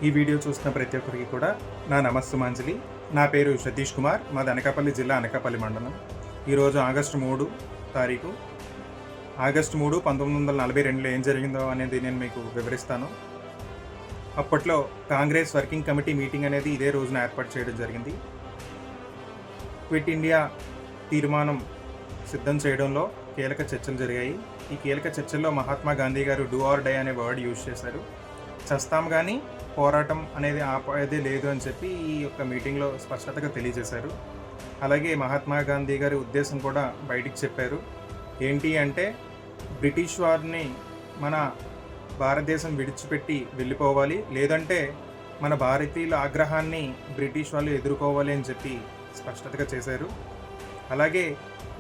ఈ వీడియో చూస్తున్న ప్రతి ఒక్కరికి కూడా నా నమస్సుమాంజలి. నా పేరు సతీష్ కుమార్. మాది అనకాపల్లి జిల్లా, అనకాపల్లి మండలం. ఈరోజు ఆగస్టు 3 తారీఖు. ఆగస్టు 3, 1942లో ఏం జరిగిందో అనేది నేను మీకు వివరిస్తాను. అప్పట్లో కాంగ్రెస్ వర్కింగ్ కమిటీ మీటింగ్ అనేది ఇదే రోజున ఏర్పాటు చేయడం జరిగింది. క్విట్ ఇండియా తీర్మానం సిద్ధం చేయడంలో కీలక చర్చలు జరిగాయి. ఈ కీలక చర్చల్లో మహాత్మా గాంధీ గారు డూ ఆర్ డై అనే వర్డ్ యూజ్ చేశారు. చస్తాం కానీ పోరాటం అనేది ఆపేదే లేదు అని చెప్పి ఈ యొక్క మీటింగ్లో స్పష్టతగా తెలియజేశారు. అలాగే మహాత్మా గాంధీ గారి ఉద్దేశం కూడా బయటికి చెప్పారు. ఏంటి అంటే, బ్రిటిష్ వారిని మన భారతదేశం విడిచిపెట్టి వెళ్ళిపోవాలి, లేదంటే మన భారతీయుల ఆగ్రహాన్ని బ్రిటిష్ వాళ్ళు ఎదుర్కోవాలి అని చెప్పి స్పష్టతగా చేశారు. అలాగే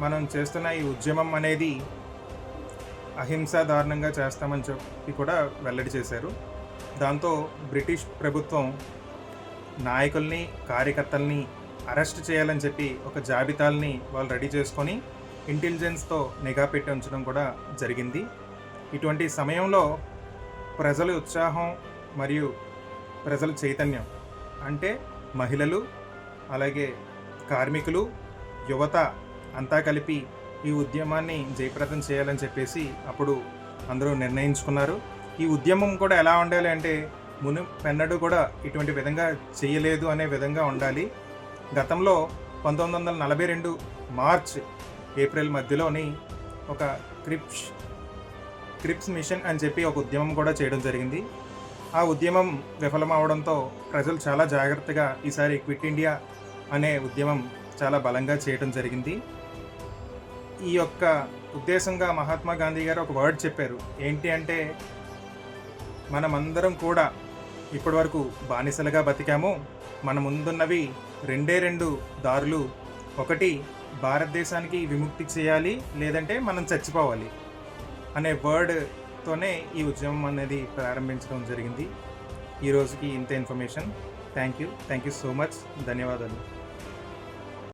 మనం చేస్తున్న ఈ ఉద్యమం అనేది అహింసాధారణంగా చేస్తామని చెప్పి కూడా వెల్లడి చేశారు. దాంతో బ్రిటిష్ ప్రభుత్వం నాయకుల్ని, కార్యకర్తల్ని అరెస్ట్ చేయాలని చెప్పి ఒక జాబితాల్ని వాళ్ళు రెడీ చేసుకొని ఇంటెలిజెన్స్తో నిఘా పెట్టి ఉంచడం కూడా జరిగింది. ఇటువంటి సమయంలో ప్రజల ఉత్సాహం మరియు ప్రజల చైతన్యం, అంటే మహిళలు, అలాగే కార్మికులు, యువత అంతా కలిపి ఈ ఉద్యమాన్ని జయప్రదం చేయాలని చెప్పేసి అప్పుడు అందరూ నిర్ణయించుకున్నారు. ఈ ఉద్యమం కూడా ఎలా ఉండాలి అంటే, పెన్నడు కూడా ఇటువంటి విధంగా చేయలేదు అనే విధంగా ఉండాలి. గతంలో 1942 మార్చ్, ఏప్రిల్ మధ్యలోని ఒక క్రిప్స్ మిషన్ అని చెప్పి ఒక ఉద్యమం కూడా చేయడం జరిగింది. ఆ ఉద్యమం విఫలమవడంతో ప్రజలు చాలా జాగ్రత్తగా ఈసారి క్విట్ ఇండియా అనే ఉద్యమం చాలా బలంగా చేయడం జరిగింది. ఈ యొక్క ఉద్దేశంగా మహాత్మా గాంధీ గారు ఒక వర్డ్ చెప్పారు. ఏంటి అంటే, మనమందరం కూడా ఇప్పటివరకు బానిసలుగా బతికాము. మన ముందున్నవి రెండు దారులు. ఒకటి, భారతదేశానికి విముక్తి చేయాలి, లేదంటే మనం చచ్చిపోవాలి అనే వర్డ్తోనే ఈ ఉద్యమం అనేది ప్రారంభించడం జరిగింది. ఈరోజుకి ఇంత information. Thank you so much. ధన్యవాదాలు.